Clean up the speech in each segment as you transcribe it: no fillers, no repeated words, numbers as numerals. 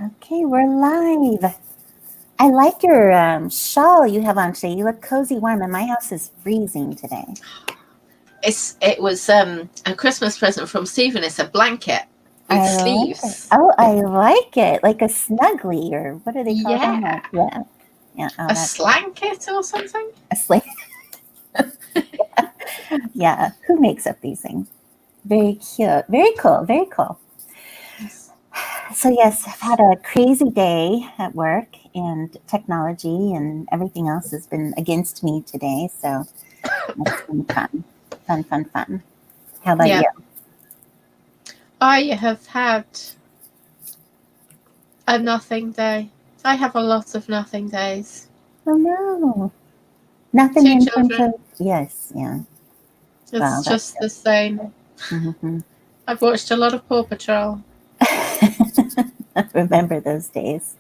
Okay, we're live. I like your shawl you have on today. You look cozy warm, and my house is freezing today. It was a Christmas present from Stephen. It's a blanket with I like it. sleeves. Oh, I like it. Like a snuggly, or what do they call them? Yeah, Yeah. Oh, a that's slanket or something. a slate. Yeah. Who makes up these things? Very cute. Very cool. Very cool. So yes, I've had a crazy day at work, and technology and everything else has been against me today. So it's been fun. How about you? I have had a nothing day. I have a lot of nothing days. Oh no, nothing 2 in terms children. of yes, yeah. It's Well, that's just the same. mm-hmm. I've watched a lot of Paw Patrol. I remember those days.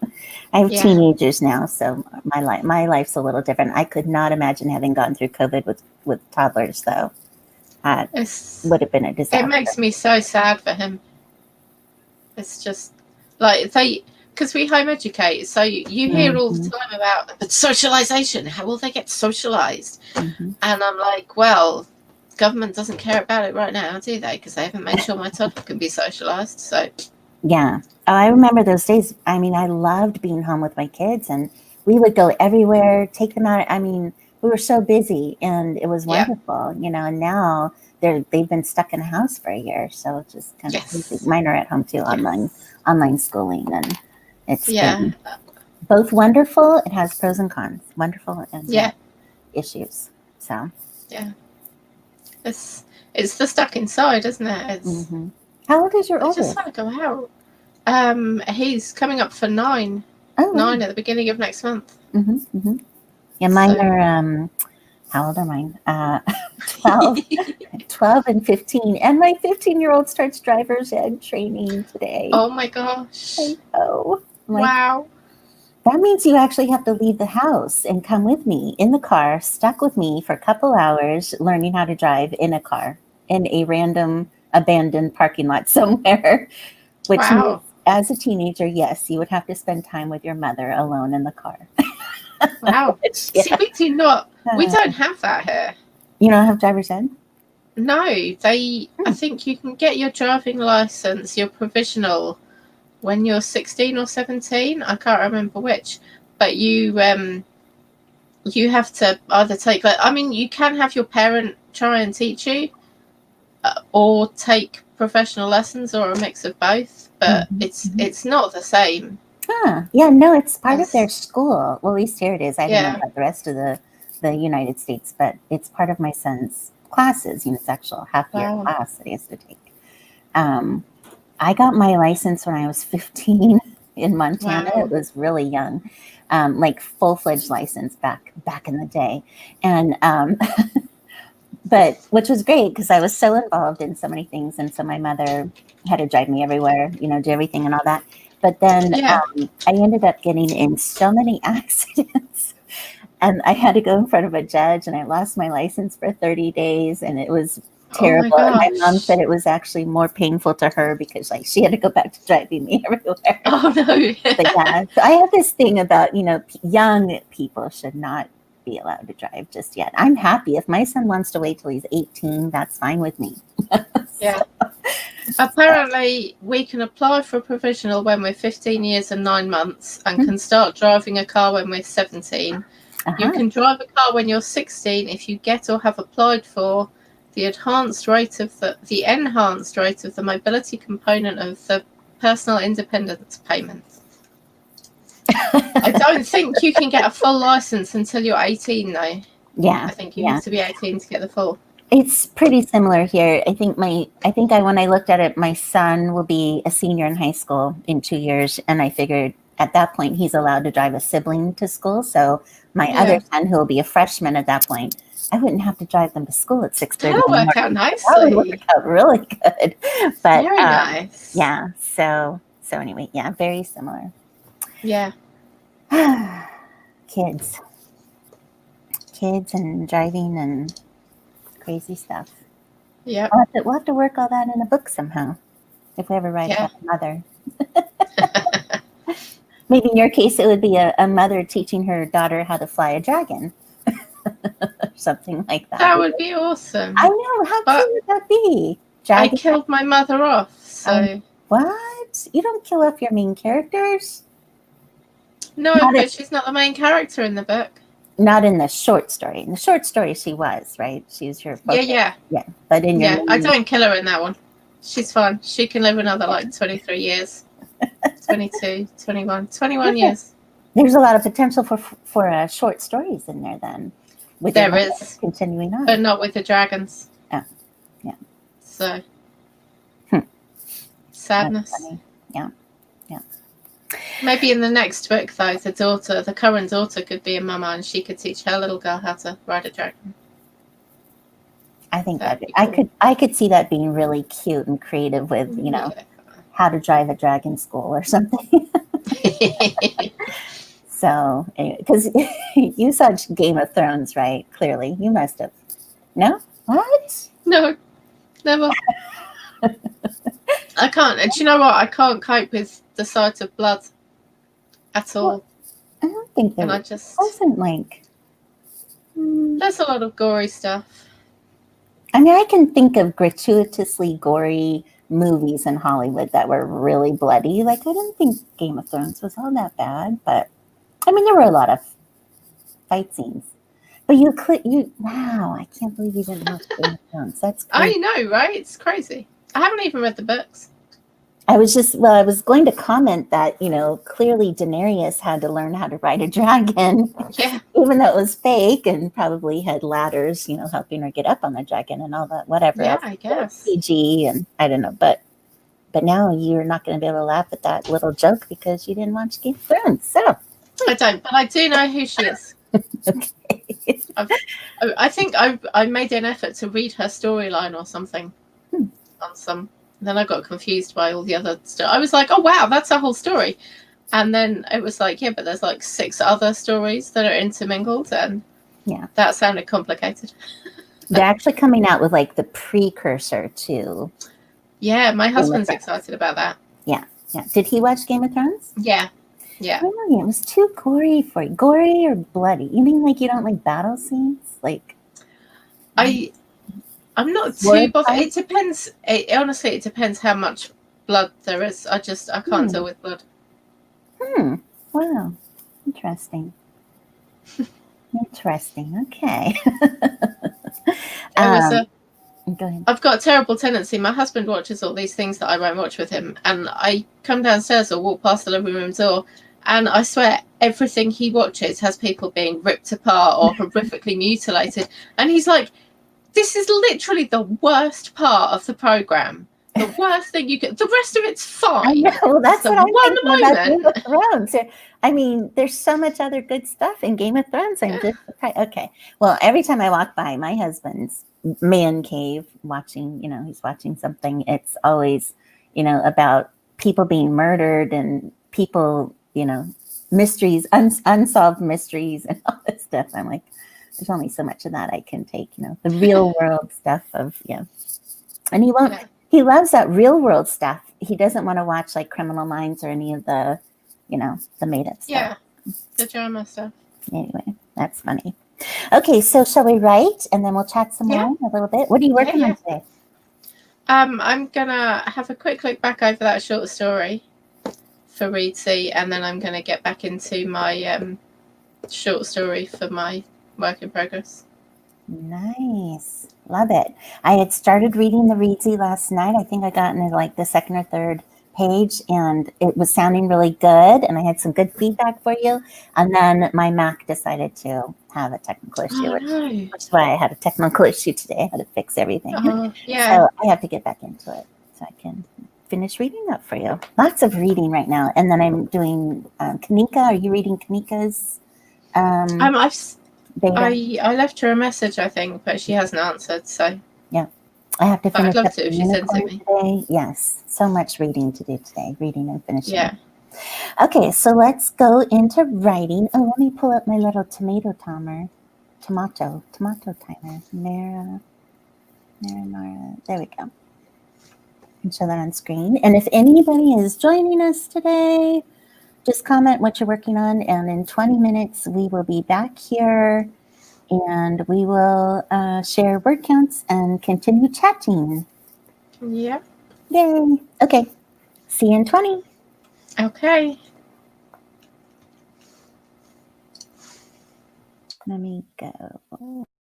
I have teenagers now, so my life's a little different. I could not imagine having gone through COVID with toddlers, though. Would have been a disaster. It makes me so sad for him. It's just like because we home educate, so you hear all the time about socialization. How will they get socialized? Mm-hmm. And I'm like, well, government doesn't care about it right now, do they? Because they haven't made sure my toddler can be socialized. So yeah, I remember those days. I mean, I loved being home with my kids, and we would go everywhere, take them out. I mean, we were so busy, and it was wonderful, you know. And now they've been stuck in a house for a year, so it's just kind of crazy. Mine are at home too, online schooling, and it's been both wonderful. It has pros and cons, wonderful and issues. So it's the stuck inside, isn't it? It's, How old is your oldest? I just want to go out. He's coming up for 9. Oh, 9 at the beginning of next month. Yeah, mine are. How old are mine? 12 and 15. And my 15-year-old starts driver's ed training today. Oh my gosh. I know. Wow. That means you actually have to leave the house and come with me in the car, stuck with me for a couple hours, learning how to drive in a car in a random abandoned parking lot somewhere. Which means, as a teenager, yes, you would have to spend time with your mother alone in the car. Wow. See, we do not. We don't have that here. You don't have driver's ed? No, I think you can get your driving license, your provisional, when you're 16 or 17. I can't remember which, but you have to either take. I mean, you can have your parent try and teach you, or take professional lessons, or a mix of both. But it's not the same. Yeah, no, it's part of their school. Well, at least here it is. I don't know about the rest of the United States, but it's part of my son's classes. It's actual half-year class that he has to take. I got my license when I was 15 in Montana. It was really young, like full-fledged license back in the day, and but which was great because I was so involved in so many things, and so my mother had to drive me everywhere, do everything and all that. But then I ended up getting in so many accidents, and I had to go in front of a judge, and I lost my license for 30 days, and it was terrible. And my mom said it was actually more painful to her because she had to go back to driving me everywhere. Oh no! But so I have this thing about young people should not be allowed to drive just yet. I'm happy if my son wants to wait till he's 18. That's fine with me. Apparently, we can apply for a provisional when we're 15 years and 9 months, and can start driving a car when we're 17. You can drive a car when you're 16 if you get or have applied for the enhanced rate of the mobility component of the personal independence payment. I don't think you can get a full license until you're 18, though. Yeah, I think you have to be 18 to get the full. It's pretty similar here. I think when I looked at it, my son will be a senior in high school in 2 years, and I figured at that point he's allowed to drive a sibling to school. So my other son, who will be a freshman at that point, I wouldn't have to drive them to school at 6:30. That'll work out nicely. That would work out really good. But very nice. Yeah. So anyway, very similar. Yeah. Kids and driving and crazy stuff. Yeah. We'll have to work all that in a book somehow if we ever write about mother. Maybe in your case, it would be a mother teaching her daughter how to fly a dragon. Something like that. That would be awesome. I know. How cute would that be? Dragon? I killed my mother off. So what? You don't kill off your main characters? No, but she's not the main character in the book. Not in the short story. In the short story, she was, right? She's your focus. Yeah. But in your I don't kill her in that one. She's fine. She can live another 23 years. 22, 21, 21 years. There's a lot of potential for short stories in there then. There is. Continuing on. But not with the dragons. Oh, yeah. So. Sadness. Yeah. Maybe in the next book, though, the current daughter could be a mama and she could teach her little girl how to ride a dragon. I think I could see that being really cute and creative with, how to drive a dragon school or something. So, because you saw Game of Thrones, right? Clearly, you must have. No? What? No, never. I can't. And do you know what? I can't cope with the sight of blood at all. Well, I don't think there wasn't like. There's a lot of gory stuff. I mean, I can think of gratuitously gory movies in Hollywood that were really bloody. Like, I didn't think Game of Thrones was all that bad, but I mean, there were a lot of fight scenes. But wow, I can't believe you didn't watch Game of Thrones. That's crazy. I know, right? It's crazy. I haven't even read the books. I was going to comment that, clearly Daenerys had to learn how to ride a dragon. Yeah. Even though it was fake and probably had ladders, helping her get up on the dragon and all that, whatever. Yeah, I guess. PG and I don't know, but now you're not going to be able to laugh at that little joke because you didn't watch Game of Thrones. So I don't, but I do know who she is. Okay. I think I made an effort to read her storyline or something on some. Then I got confused by all the other stuff. I was like, oh, wow, that's a whole story. And then it was like, yeah, but there's 6 other stories that are intermingled. And that sounded complicated. They're actually coming out with the precursor to. Yeah, my husband's excited about that. Yeah. Did he watch Game of Thrones? Yeah. Really? It was too gory for you. Gory or bloody? You mean you don't like battle scenes? I'm not too bothered. It depends. Honestly, it depends how much blood there is. I can't deal with blood. Wow. Interesting. Interesting. Okay. Go ahead. I've got a terrible tendency. My husband watches all these things that I won't watch with him, and I come downstairs or walk past the living room door, and I swear everything he watches has people being ripped apart or horrifically mutilated, and he's like, this is literally the worst part of the program. The worst thing you get. The rest of it's fine. Well, that's what one moment. About Game of Thrones. I mean, there's so much other good stuff in Game of Thrones. Okay. Well, every time I walk by my husband's man cave watching, he's watching something, it's always, about people being murdered and people, mysteries, unsolved mysteries and all this stuff. I'm like, there's only so much of that I can take, the real world stuff of, and he won't, he loves that real world stuff. He doesn't want to watch Criminal Minds or any of the, the made up stuff. Yeah, the drama stuff. Anyway, that's funny. Okay, so shall we write and then we'll chat some more a little bit? What are you working on today? I'm gonna have a quick look back over that short story for Reedsy, and then I'm gonna get back into my short story for my work in progress. Nice. Love it. I had started reading the Reedsy last night. I think I got into the second or third page and it was sounding really good and I had some good feedback for you. And then my Mac decided to have a technical issue, which is why I had a technical issue today. I had to fix everything. So I have to get back into it so I can finish reading that for you. Lots of reading right now. And then I'm doing Kanika. Are you reading Kanika's? I left her a message, I think, but she hasn't answered. So I have to finish. I'd love to if she sends it me. Today. Yes, so much reading to do today. Reading and finishing. Yeah. Okay, so let's go into writing. Oh, let me pull up my little tomato timer. Tomato timer. Mara. There we go. And show that on screen. And if anybody is joining us today, just comment what you're working on, and in 20 minutes we will be back here, and we will share word counts and continue chatting. Yeah. Yay. Okay. See you in 20. Okay. Let me go.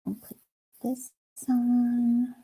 Put this on.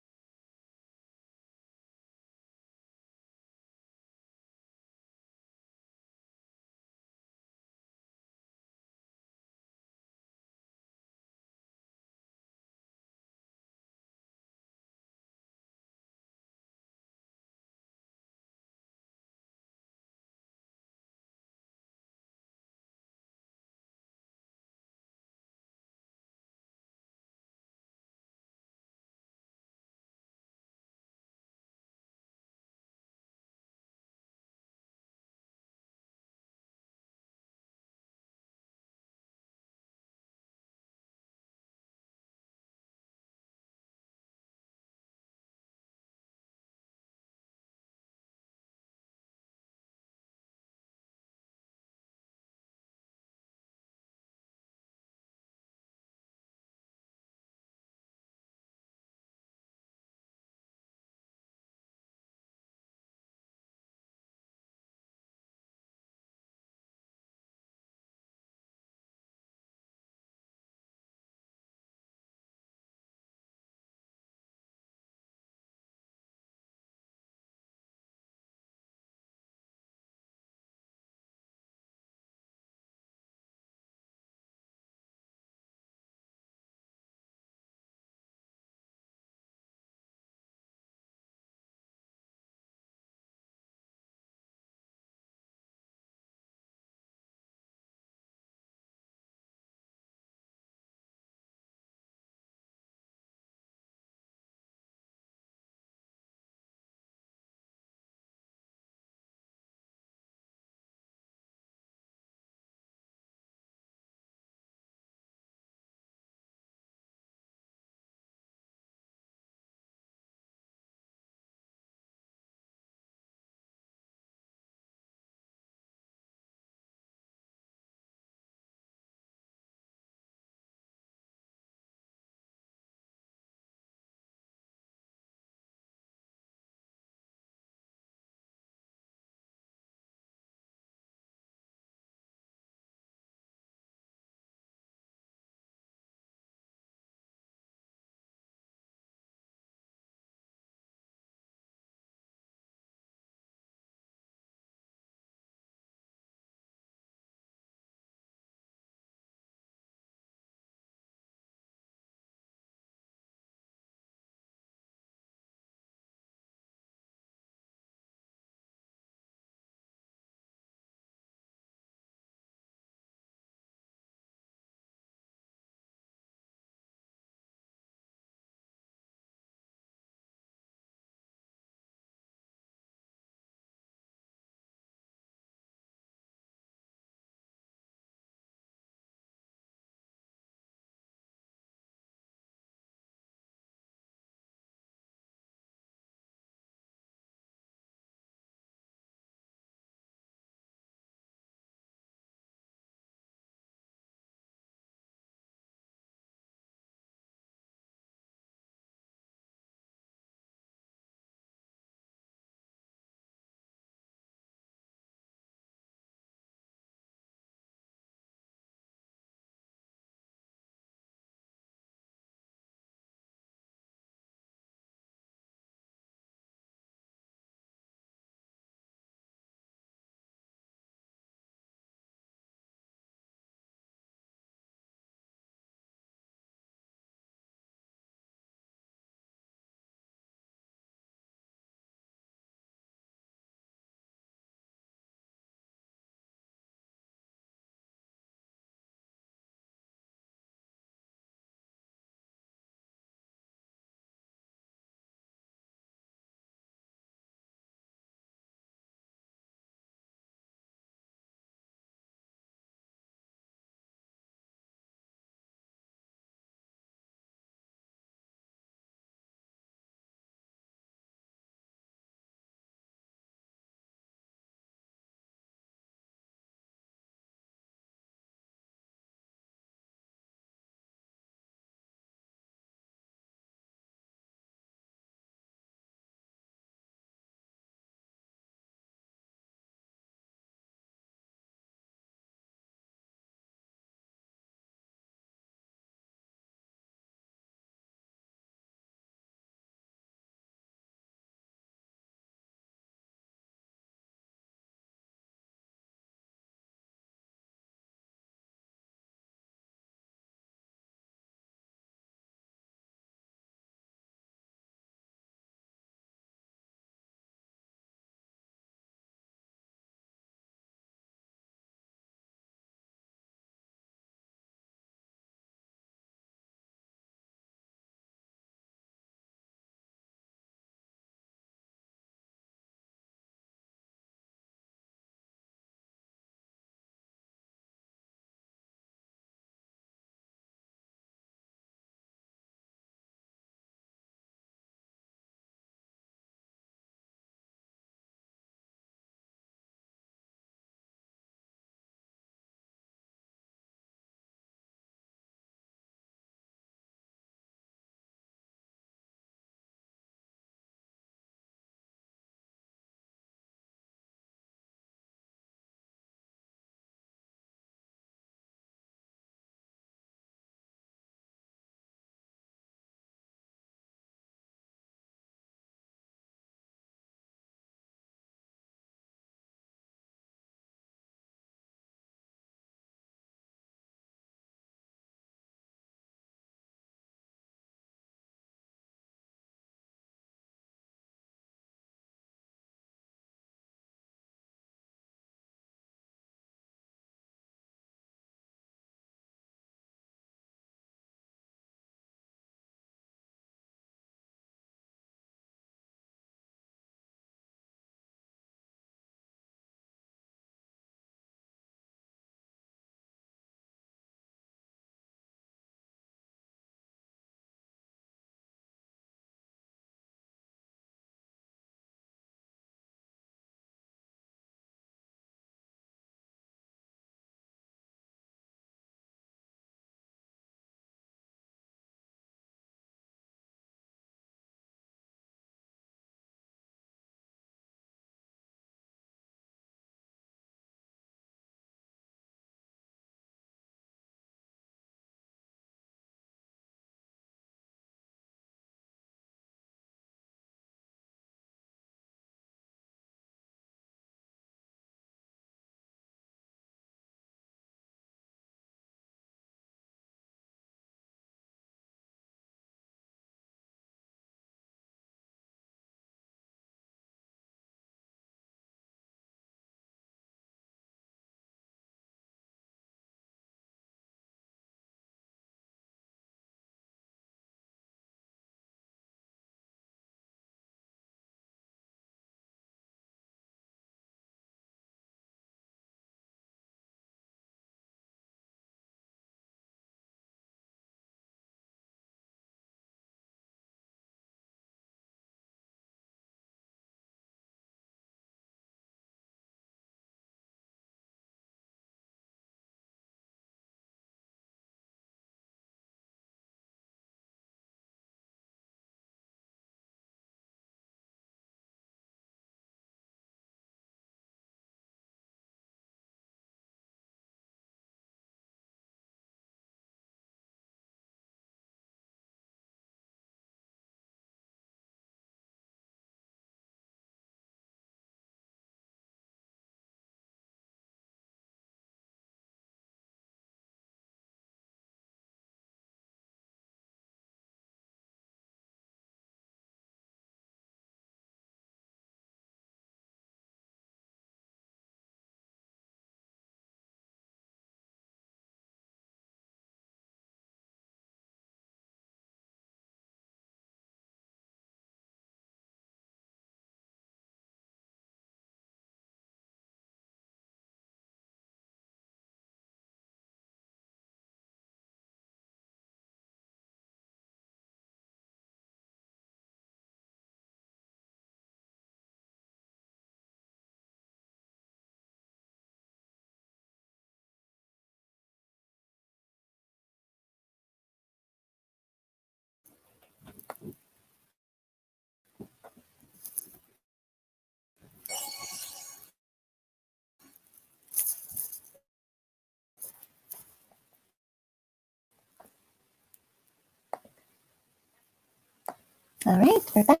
All right, we're back.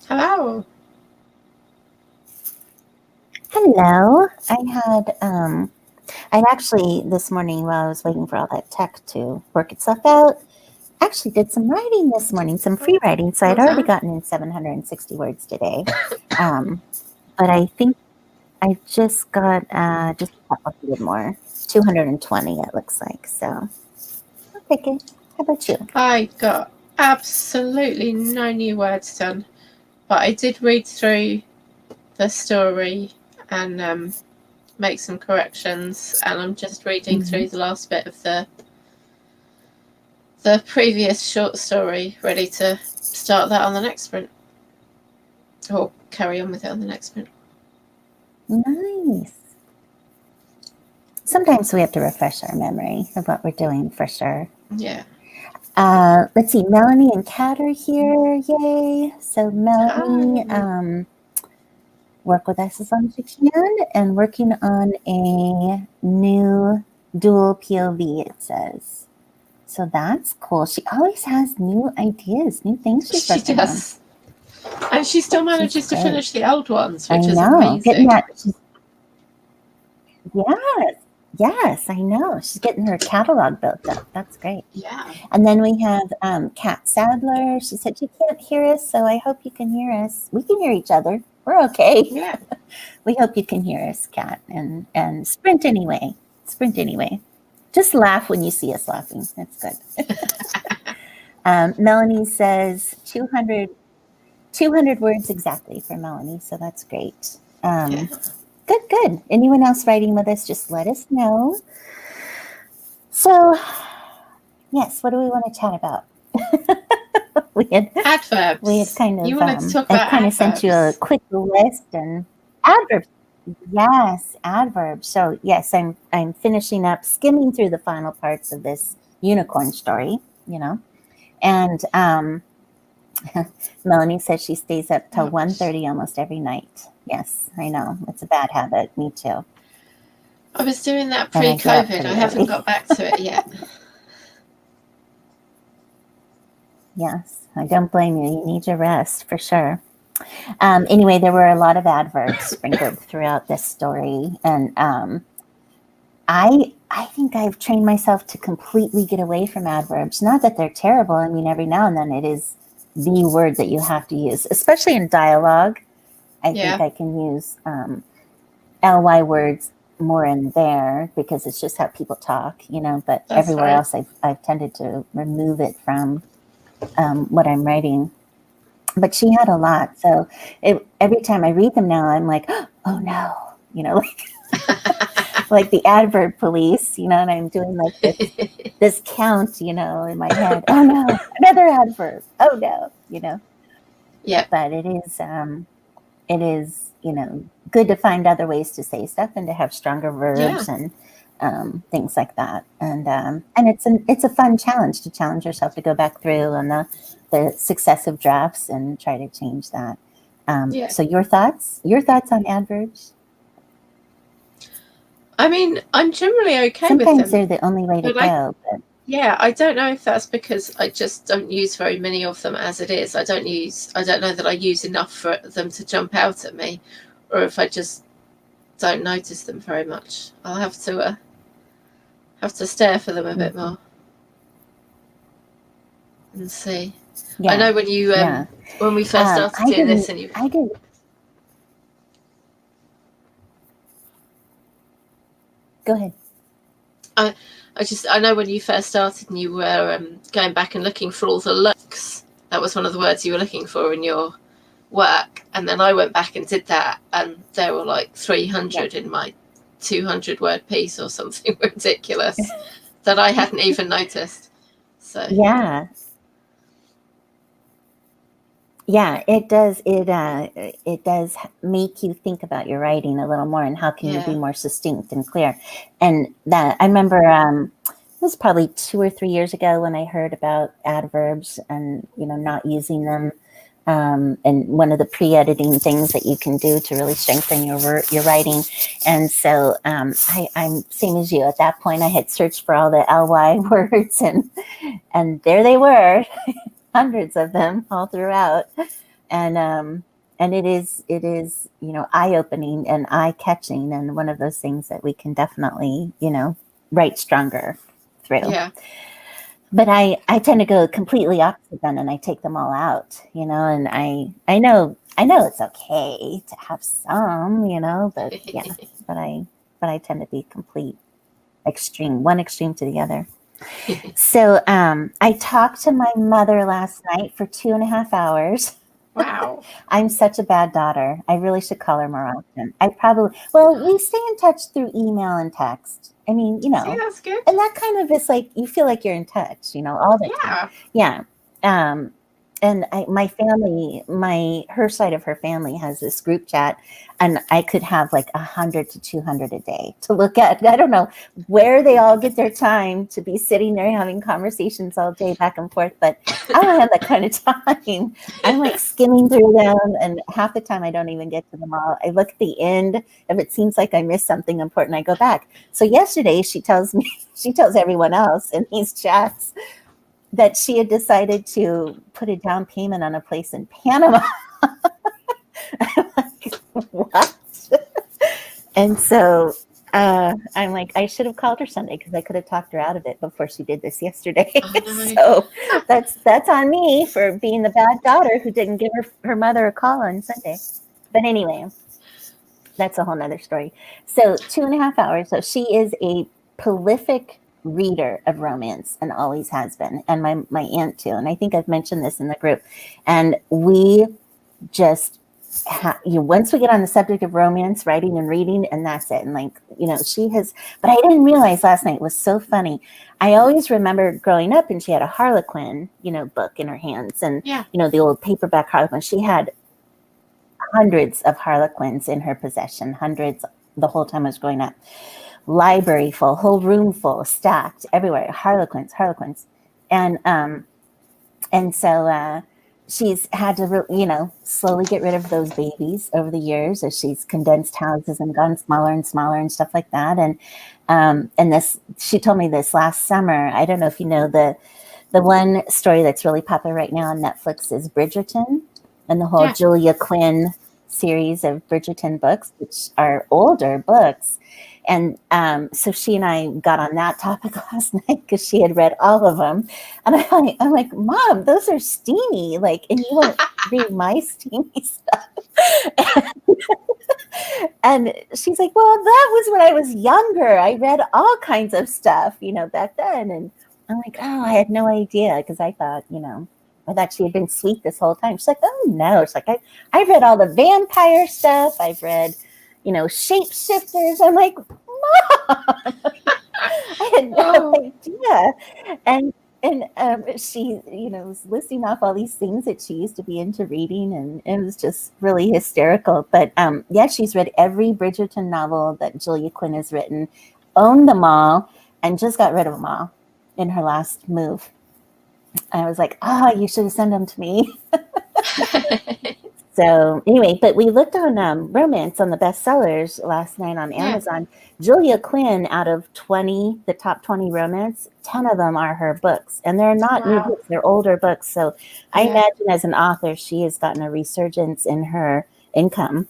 Hello. Hello. I actually this morning while I was waiting for all that tech to work itself out, actually did some writing this morning, some free writing. So I'd already gotten in 760 words today. But I think I just got just a little more, 220 it looks like. So I'll take it. How about you? I got absolutely no new words done, but I did read through the story and make some corrections, and I'm just reading through the last bit of the previous short story, ready to start that on the next sprint, or carry on with it on the next sprint. Nice. Sometimes we have to refresh our memory of what we're doing for sure. Yeah. Let's see, Melanie and Kat are here. Yay. So Melanie, work with us as long as you can, and working on a new dual POV, it says. So that's cool. She always has new ideas, new things she's working on. And she still manages to finish the old ones, which is amazing. Yes, I know. She's getting her catalog built up. That's great. Yeah. And then we have Kat Sadler. She said she can't hear us, so I hope you can hear us. We can hear each other. We're okay. Yeah. We hope you can hear us, Kat. And sprint anyway. Sprint anyway. Just laugh when you see us laughing. That's good. Melanie says 200 words exactly for Melanie, so that's great. Good. Anyone else writing with us, just let us know. So, yes, what do we want to chat about? Adverbs. We had kind of, you wanted to talk about kind of sent you a quick list and adverbs. Yes, adverbs. So yes, I'm finishing up, skimming through the final parts of this unicorn story, and Melanie says she stays up till 1:30 almost every night. Yes, I know. It's a bad habit. Me too. I was doing that pre-COVID. I haven't got back to it yet. Yes, I don't blame you. You need your rest for sure. Anyway, there were a lot of adverbs sprinkled throughout this story, and I think I've trained myself to completely get away from adverbs. Not that they're terrible. I mean, every now and then it is the word that you have to use, especially in dialogue. I think I can use ly words more in there because it's just how people talk, but that's everywhere else I've tended to remove it from what I'm writing. But she had a lot. So every time I read them now, I'm like, oh no, like the Adverb Police, and I'm doing like this count, in my head. Oh no, another adverb. Oh no, Yeah. But it is, good to find other ways to say stuff and to have stronger verbs and things like that. And it's a fun challenge to challenge yourself to go back through on the successive drafts and try to change that. So your thoughts on adverbs? I mean, I'm generally okay with them. Sometimes they're the only way to go. But yeah, I don't know if that's because I just don't use very many of them as it is. I don't know that I use enough for them to jump out at me, or if I just don't notice them very much. I'll have to stare for them a bit more and see. I know when you when we first started doing this, and I did. Go ahead. I know when you first started and you were going back and looking for all the looks. That was one of the words you were looking for in your work, and then I went back and did that, and there were like 300 in my 200 word piece or something ridiculous that I hadn't even noticed. So yeah, it does. It does make you think about your writing a little more and how can you be more succinct and clear. And that I remember it was probably 2 or 3 years ago when I heard about adverbs and not using them. And one of the pre-editing things that you can do to really strengthen your writing. And so I'm same as you. At that point, I had searched for all the ly words, and there they were. hundreds of them all throughout. And it is, eye-opening and eye-catching, and one of those things that we can definitely, write stronger through. Yeah. But I tend to go completely opposite then, and I take them all out, and I know it's okay to have some, but yeah, but I tend to be complete one extreme to the other. So I talked to my mother last night for 2.5 hours. Wow. I'm such a bad daughter. I really should call her more often. We stay in touch through email and text. I mean, See, that's good. and that kind of is like, you feel like you're in touch, all the time. Yeah. And my family, her side of her family has this group chat, and I could have like 100 to 200 a day to look at. I don't know where they all get their time to be sitting there having conversations all day back and forth, but I don't have that kind of time. I'm like skimming through them, and half the time I don't even get to them all. I look at the end. If it seems like I missed something important, I go back. So yesterday she tells everyone else in these chats that she had decided to put a down payment on a place in Panama. I'm like, what? And so I'm like, I should have called her Sunday, because I could have talked her out of it before she did this yesterday. So that's on me for being the bad daughter who didn't give her mother a call on Sunday. But anyway, that's a whole nother story. So 2.5 hours. So she is a prolific reader of romance, and always has been, and my aunt too. And I think I've mentioned this in the group. And we just once we get on the subject of romance, writing and reading, and that's it. And like, she has, but I didn't realize last night, it was so funny. I always remember growing up, and she had a Harlequin, book in her hands, and the old paperback Harlequin. She had hundreds of Harlequins in her possession, hundreds the whole time I was growing up. Library full, whole room full, stacked everywhere. Harlequins. And so she's had to, slowly get rid of those babies over the years as she's condensed houses and gone smaller and smaller and stuff like that. And she told me this last summer. I don't know if you know the one story that's really popular right now on Netflix is Bridgerton, and the whole Julia Quinn series of Bridgerton books, which are older books. And so she and I got on that topic last night, because she had read all of them. And I'm like, Mom, those are steamy. Like, and you won't read my steamy stuff. And she's like, well, that was when I was younger. I read all kinds of stuff, back then. And I'm like, oh, I had no idea, because I thought, I thought she had been sweet this whole time. She's like, oh, no. It's like, I've read all the vampire stuff. I've read shapeshifters. I'm like, Mom, I had no idea. And she, was listing off all these things that she used to be into reading, and it was just really hysterical. But she's read every Bridgerton novel that Julia Quinn has written, owned them all, and just got rid of them all in her last move. I was like, you should have sent them to me. So anyway, but we looked on romance on the bestsellers last night on Amazon. Julia Quinn, out of the top 20 romance, 10 of them are her books, and they're not new books, they're older books. So I imagine as an author, she has gotten a resurgence in her income.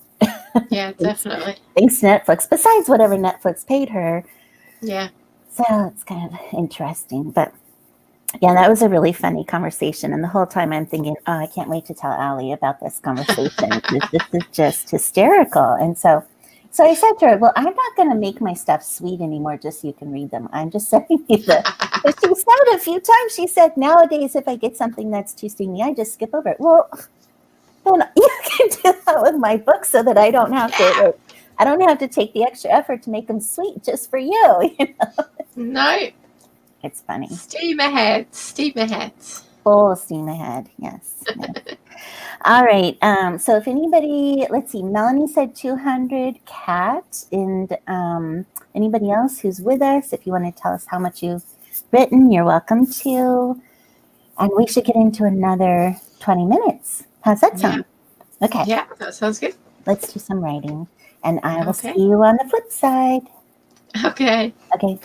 Yeah, definitely. Thanks to Netflix, besides whatever Netflix paid her. Yeah. So it's kind of interesting, but yeah, that was a really funny conversation. And the whole time I'm thinking, I can't wait to tell Allie about this conversation. This is just hysterical. And so I said to her, well, I'm not going to make my stuff sweet anymore just so you can read them. I'm just sending you the. She said a few times, she said, nowadays, if I get something that's too steamy, I just skip over it. Well, then you can do that with my books, so that I don't have to. I don't have to take the extra effort to make them sweet just for you. No. It's funny. Steam ahead. Full steam ahead. Yes. All right. So if anybody, let's see, Melanie said 200 cat, and anybody else who's with us, if you want to tell us how much you've written, you're welcome to. And we should get into another 20 minutes. How's that sound? Yeah. Okay. Yeah, that sounds good. Let's do some writing, and I will see you on the flip side. Okay. Okay.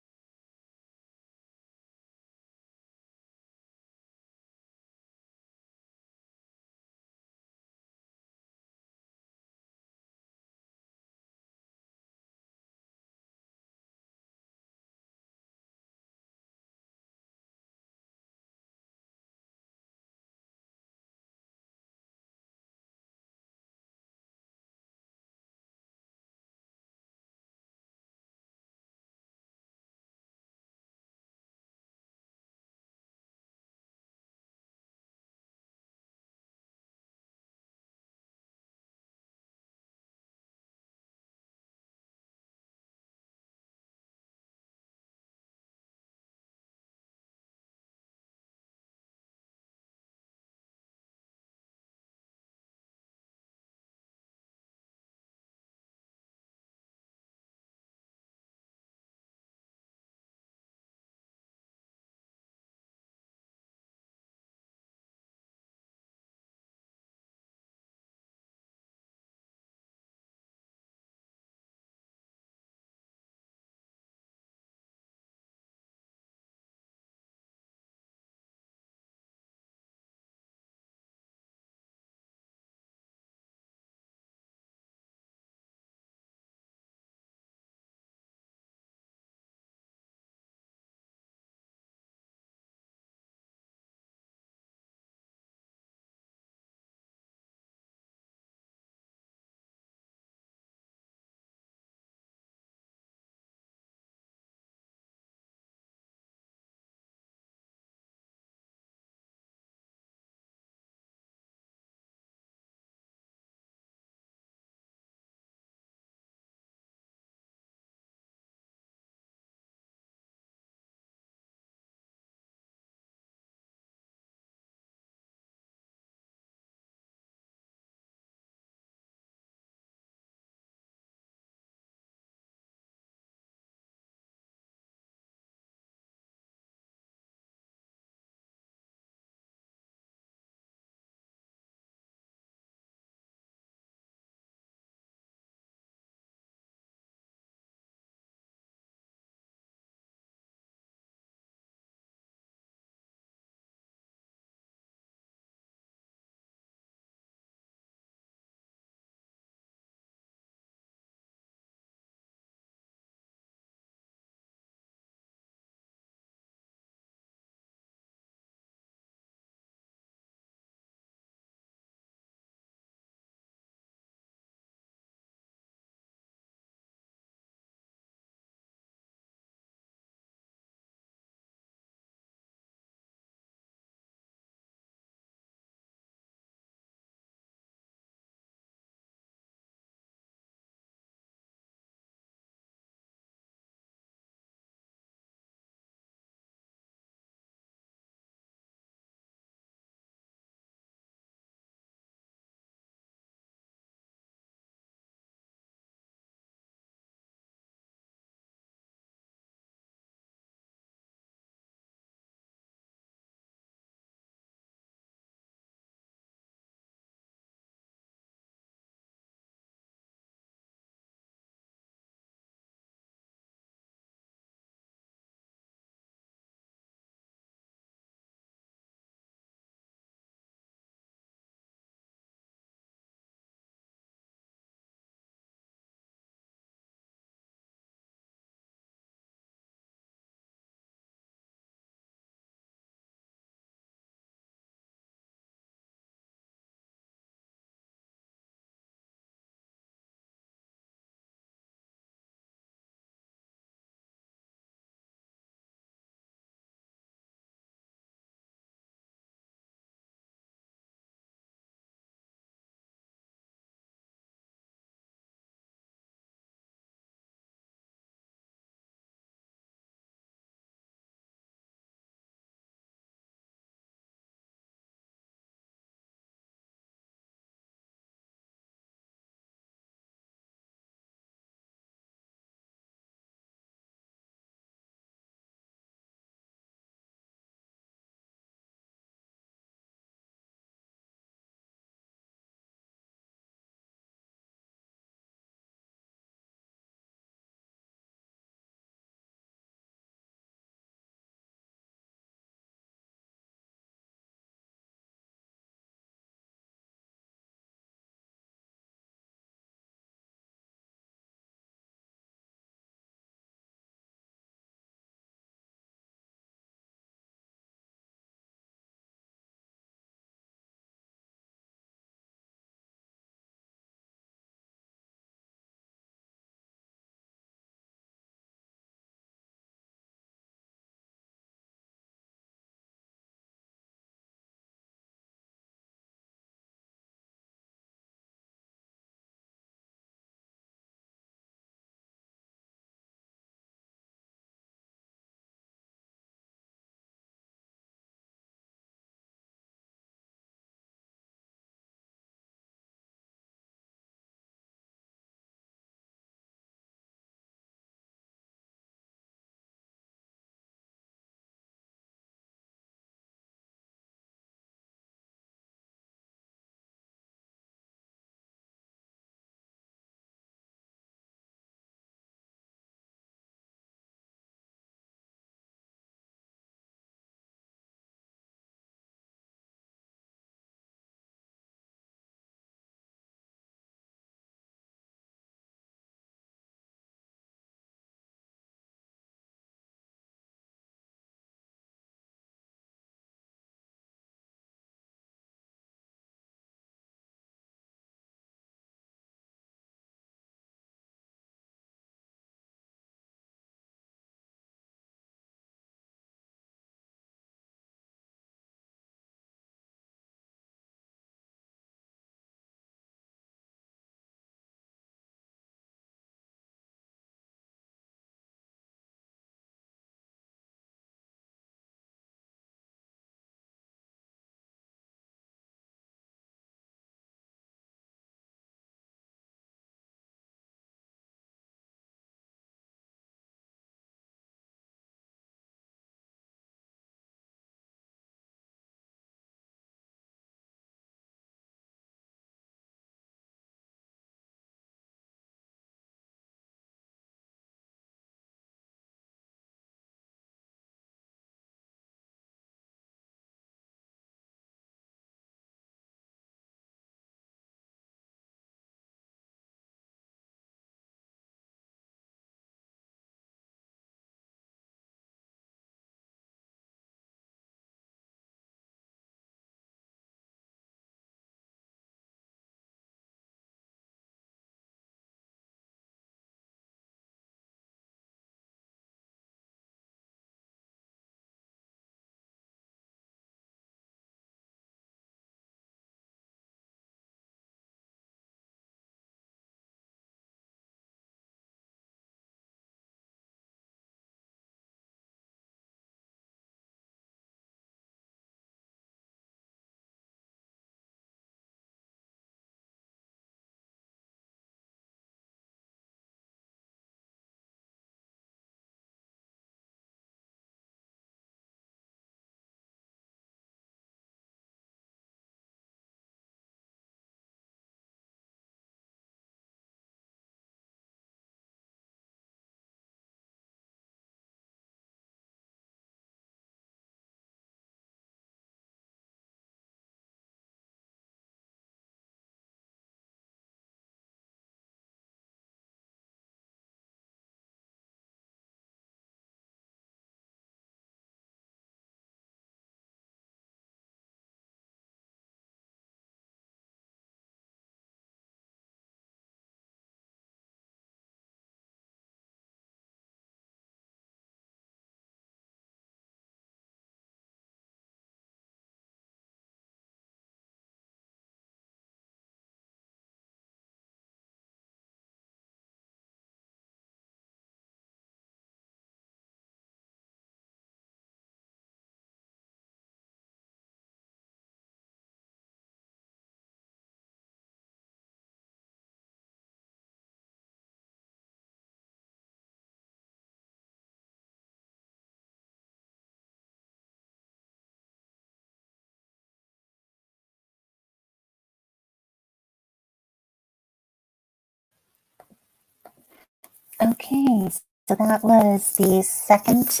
Okay, so that was the second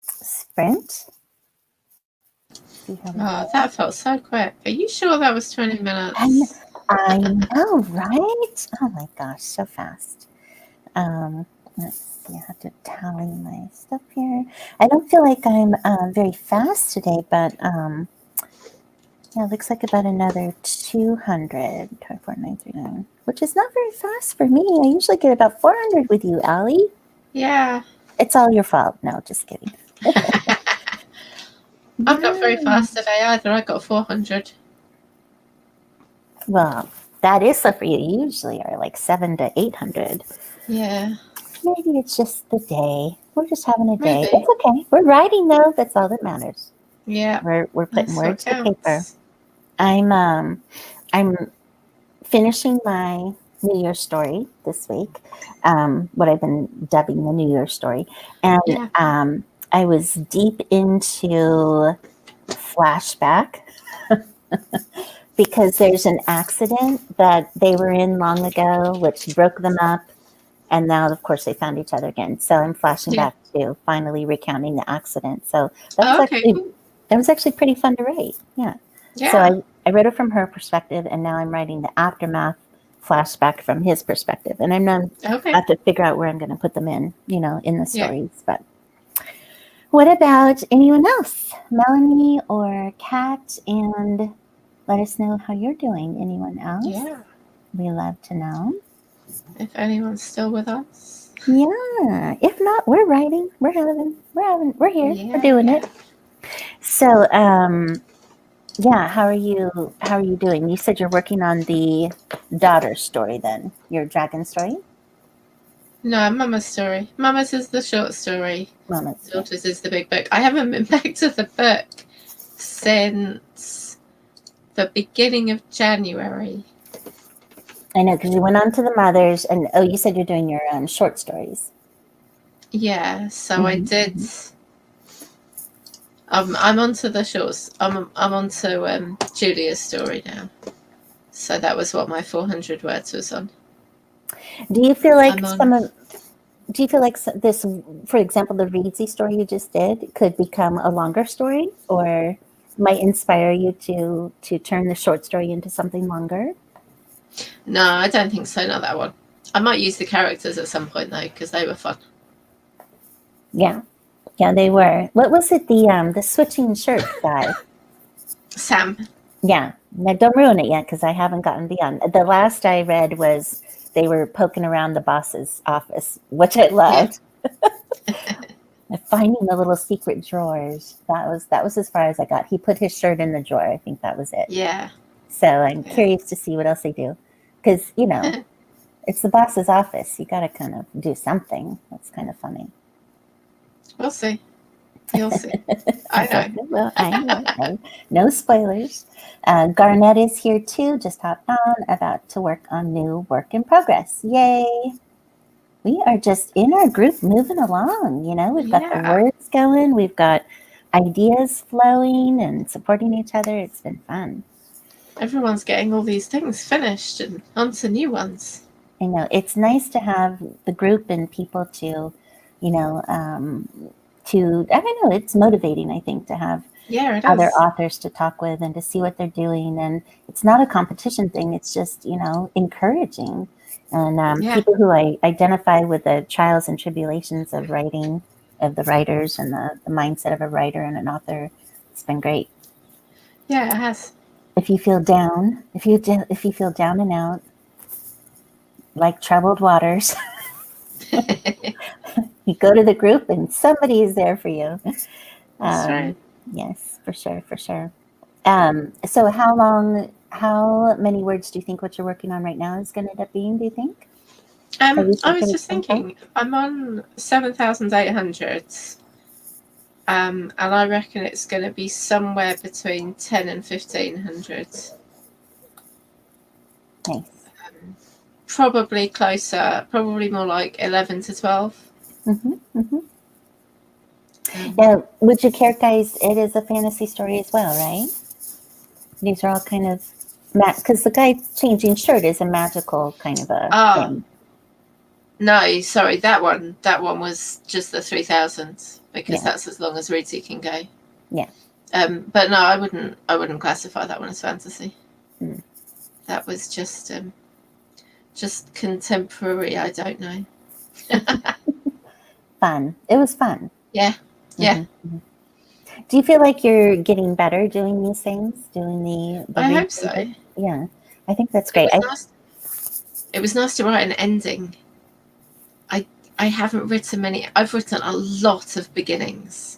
sprint. Oh, that felt so quick. Are you sure that was 20 minutes? I know, right? Oh my gosh, so fast. Let's see, I have to tally my stuff here. I don't feel like I'm very fast today, but yeah, it looks like about another 200, 24,939, which is not very fast for me. I usually get about 400 with you, Allie. Yeah. It's all your fault. No, just kidding. I'm not very fast today either. I got 400. Well, that is so for you. You usually are like 700 to 800. Yeah. Maybe it's just the day. We're just having a day. Maybe. It's okay. We're writing though. That's all that matters. Yeah. We're putting words to counts. paper. I'm finishing my New Year's story this week. What I've been dubbing the New Year's story, and I was deep into flashback because there's an accident that they were in long ago, which broke them up. And now, of course, they found each other again. So I'm flashing back to finally recounting the accident. So that was actually pretty fun to write. Yeah. So I wrote it from her perspective, and now I'm writing the aftermath flashback from his perspective. And I have to figure out where I'm going to put them in the stories. But what about anyone else? Melanie or Kat? And let us know how you're doing. Anyone else? Yeah. We love to know. If anyone's still with us. Yeah. If not, we're writing. We're here. Yeah. We're doing it. So, yeah, how are you doing? You said you're working on the daughter story then, your dragon story? No, Mama's story. Mama's is the short story. Mama's. Daughters is the big book. I haven't been back to the book since the beginning of January. I know, because you went on to the mothers, and you said you're doing your short stories. Yeah, so I did. I'm onto the shorts. I'm onto Julia's story now. So that was what my 400 words was on. Do you feel like this, for example, the Reedsy story you just did could become a longer story, or might inspire you to turn the short story into something longer? No, I don't think so. Not that one. I might use the characters at some point though, because they were fun. Yeah, they were. What was it? The switching shirt guy. Sam. Yeah. Now don't ruin it yet, because I haven't gotten beyond. The last I read was they were poking around the boss's office, which I loved. Yeah. Finding the little secret drawers. That was as far as I got. He put his shirt in the drawer. I think that was it. Yeah. So I'm curious to see what else they do, because it's the boss's office. You got to kind of do something. That's kind of funny. We'll see. You'll see. I know. Well, I know. No spoilers. Garnett is here too. Just hopped on, about to work on new work in progress. Yay! We are just in our group moving along. We've got the words going. We've got ideas flowing and supporting each other. It's been fun. Everyone's getting all these things finished and onto new ones. I know. It's nice to have the group and people to, I don't know, it's motivating, I think, to have other authors to talk with and to see what they're doing. And it's not a competition thing. It's just, encouraging. And people who identify with the trials and tribulations of writing, of the writers, and the mindset of a writer and an author. It's been great. Yeah, it has. If you feel down, if you feel down and out, like troubled waters, you go to the group and somebody is there for you. That's right. Yes, for sure. So how many words do you think what you're working on right now is going to end up being, do you think? I was just thinking, I'm on 7,800. And I reckon it's going to be somewhere between 10 and 1,500. Nice. Probably closer, probably more like 11 to 12. Now, would you characterize it as a fantasy story as well, right? These are all kind of, because the guy changing shirt is a magical kind of a thing. No, sorry, that one was just the 3000 because that's as long as Ridzi can go. Yeah. But no, I wouldn't classify that one as fantasy. Mm. That was just contemporary. I don't know. Fun. It was fun. Yeah. Yeah. Mm-hmm. Do you feel like you're getting better doing these things? Doing the I hope so. Yeah. I think that's great. It was nice to write an ending. I haven't written many. I've written a lot of beginnings,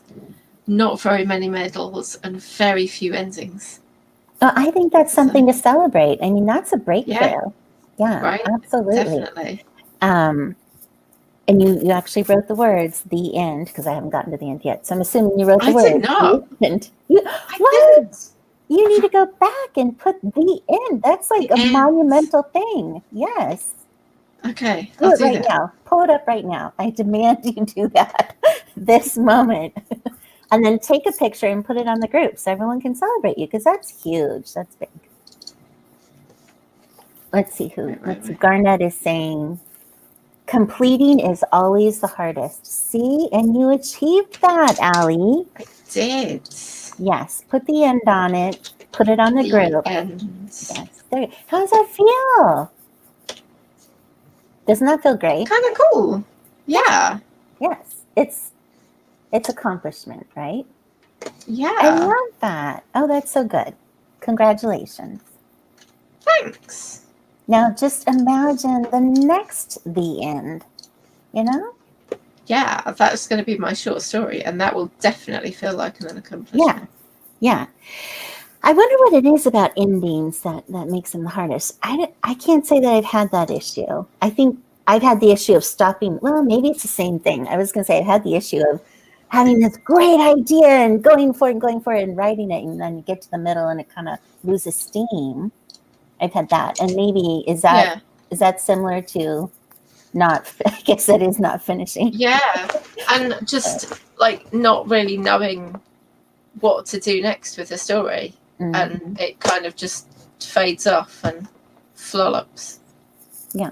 not very many middles, and very few endings. I think that's something to celebrate. I mean, that's a breakthrough. Yeah, right? Absolutely. Definitely. And you actually wrote the words, the end, because I haven't gotten to the end yet. So I'm assuming you wrote the words. I did not. I didn't. You need to go back and put the end. That's like a monumental thing. Yes. Okay. Do it right now. Pull it up right now. I demand you do that this moment. And then take a picture and put it on the group so everyone can celebrate you, because that's huge. That's big. Let's see who. Let's see. Garnett is saying, completing is always the hardest. See, and you achieved that, Allie. I did. Yes. Put the end on it. Put it on the group. Yes. There. How does that feel? Doesn't that feel great? Kind of cool. Yeah. Yes. It's accomplishment, right? Yeah. I love that. Oh, that's so good. Congratulations. Thanks. Now just imagine the next the end, you know? Yeah, that's going to be my short story, and that will definitely feel like an accomplishment. Yeah. I wonder what it is about endings that makes them the hardest. I can't say that I've had that issue. I think I've had the issue of stopping. Well, maybe it's the same thing. I was going to say I've had the issue of having this great idea and going for it and writing it, and then you get to the middle and it kind of loses steam. I've had that. And maybe is that similar to not, I guess that is not finishing. Yeah. And just like not really knowing what to do next with the story. Mm-hmm. And it kind of just fades off and flollups. Yeah.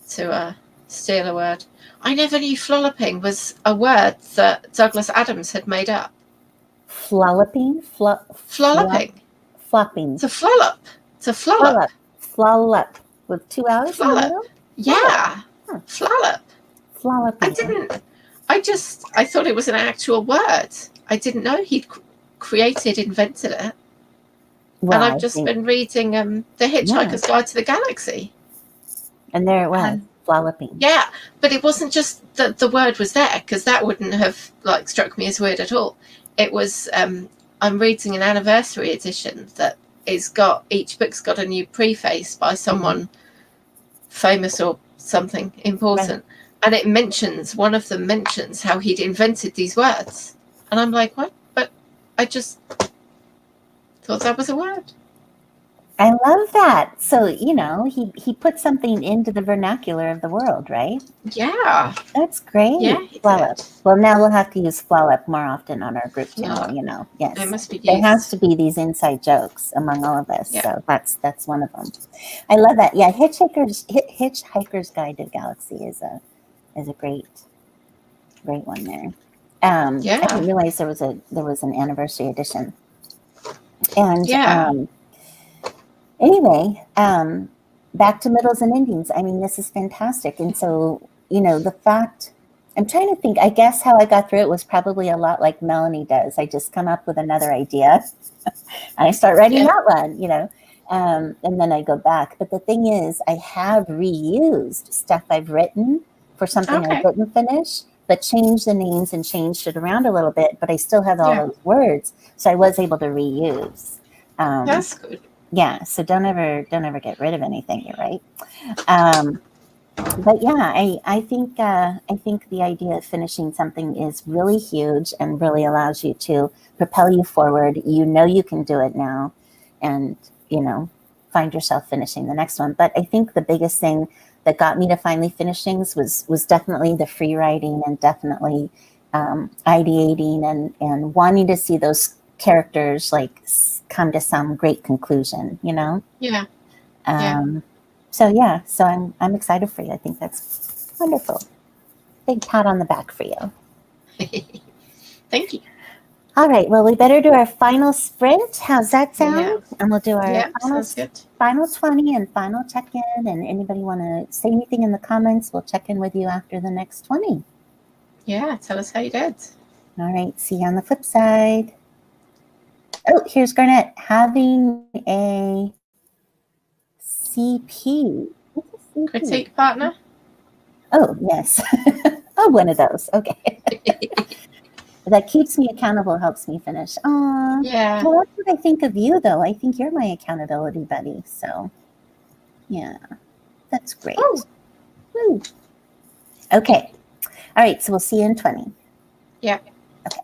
To steal a word. I never knew flollupping was a word that Douglas Adams had made up. Flollupping? Flollupping. Flopping. To flollup. To flollup. Flollup. With 2 L's in the middle? Yeah. Huh. Flollup. Flollupping. I thought it was an actual word. I didn't know he'd invented it. Well, and I've just been reading the Hitch Hikers Guide to the Galaxy. And there it was, flollupping. Yeah, but it wasn't just that the word was there, because that wouldn't have struck me as weird at all. It was I'm reading an anniversary edition that each book's got a new preface by someone famous or something important, and one of them mentions how he'd invented these words, and I'm like, what? But I just thought that was a word. I love that. So, he put something into the vernacular of the world, right? Yeah. That's great. Yeah. Flollup. Well, now we'll have to use flollup more often on our group channel, Yes. It must be used. There has to be these inside jokes among all of us. Yeah. So that's one of them. I love that. Yeah, Hitch Hikers Guide to the Galaxy is a great one there. I didn't realize there was an anniversary edition. And anyway, back to middles and endings. I mean, this is fantastic. And so, the fact, I'm trying to think, I guess how I got through it was probably a lot like Melanie does. I just come up with another idea and I start writing that one, and then I go back. But the thing is, I have reused stuff I've written for something I didn't finish, but changed the names and changed it around a little bit, but I still have all those words. So I was able to reuse. That's good. Yeah, so don't ever get rid of anything. You're right. But yeah, I think the idea of finishing something is really huge and really allows you to propel you forward. You can do it now, and find yourself finishing the next one. But I think the biggest thing that got me to finally finish things was definitely the free writing, and definitely ideating and wanting to see those characters come to some great conclusion, Yeah. So I'm excited for you. I think that's Wonderful. Big pat on the back for you. Thank you. All right. Well, we better do our final sprint. How's that sound? Yeah. And we'll do our final 20 and final check-in. And anybody want to say anything in the comments, we'll check in with you after the next 20. Yeah. Tell us how you did. All right. See you on the flip side. Oh, here's Garnett having a CP. What's a CP? Critique partner. Oh, yes. Oh, one of those. Okay. That keeps me accountable, helps me finish. Oh, yeah. Well, that's what I think of you, though. I think you're my accountability buddy. So, yeah, that's great. Woo. Okay. All right. So we'll see you in 20. Yeah. Okay.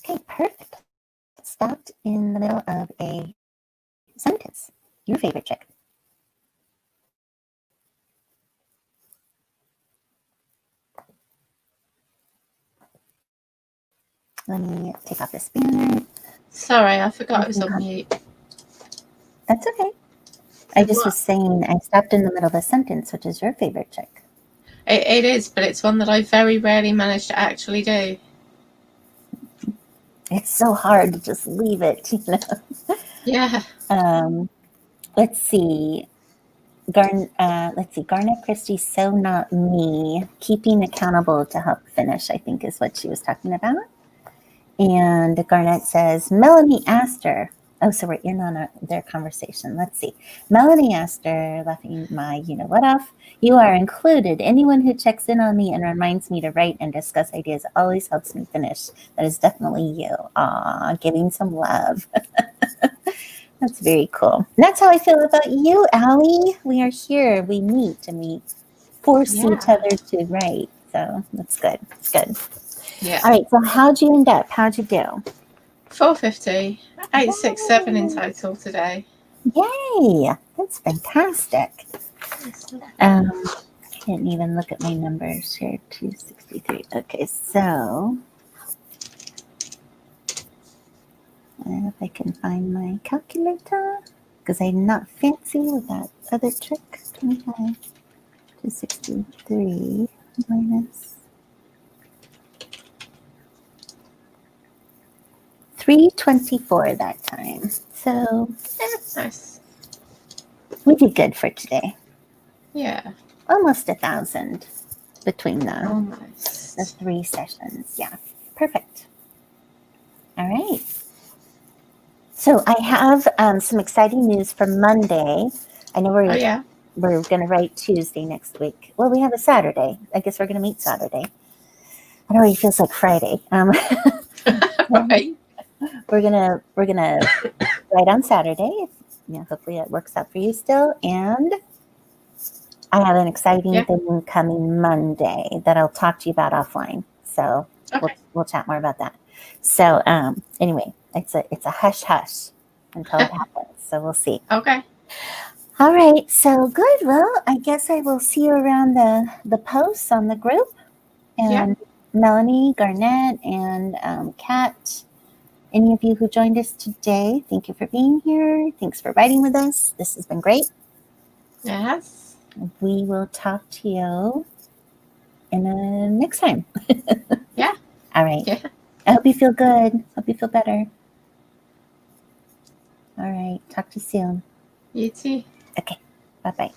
Okay, perfect. Stopped in the middle of a sentence. Your favorite trick. Let me take off this banner. Sorry, I forgot it was on mute. That's okay. I just was saying I stopped in the middle of a sentence. Which is your favorite trick? It is, but it's one that I very rarely manage to actually do. It's so hard to just leave it, you know. Yeah. Let's see. Garnet Christie, so not me. Keeping accountable to help finish, I think is what she was talking about. And Garnet says, Melanie asked her. Oh, so we're in on their conversation. Let's see. Melanie asked her, laughing my you-know-what off, you are included. Anyone who checks in on me and reminds me to write and discuss ideas always helps me finish. That is definitely you. Aw, giving some love. That's very cool. And that's how I feel about you, Allie. We are here. We meet and we force each other to write. So that's good. It's good. Yeah. All right. So how'd you end up? How'd you do? 450. 867 in total today. Yay! That's fantastic. I didn't even look at my numbers here. 263. Okay, so if I can find my calculator, because I'm not fancy with that other trick. 25, 263 minus 324 that time. So Nice. We did good for today. Yeah. Almost 1,000 between the Almost. 3 sessions. Yeah, perfect. All right. So I have some exciting news for Monday. I know we're going to write Tuesday next week. Well, we have a Saturday. I guess we're going to meet Saturday. It already feels like Friday. Right. We're gonna write on Saturday. Hopefully it works out for you still. And I have an exciting thing coming Monday that I'll talk to you about offline. So we'll chat more about that. So anyway, it's a hush hush until it happens. So we'll see. Okay. All right. So good. Well, I guess I will see you around the posts on the group. And Melanie, Garnett, and Kat, any of you who joined us today, thank you for being here. Thanks for writing with us. This has been great. Yes. We will talk to you next time. Yeah. All right. Yeah. I hope you feel good. Hope you feel better. All right. Talk to you soon. You too. Okay. Bye-bye.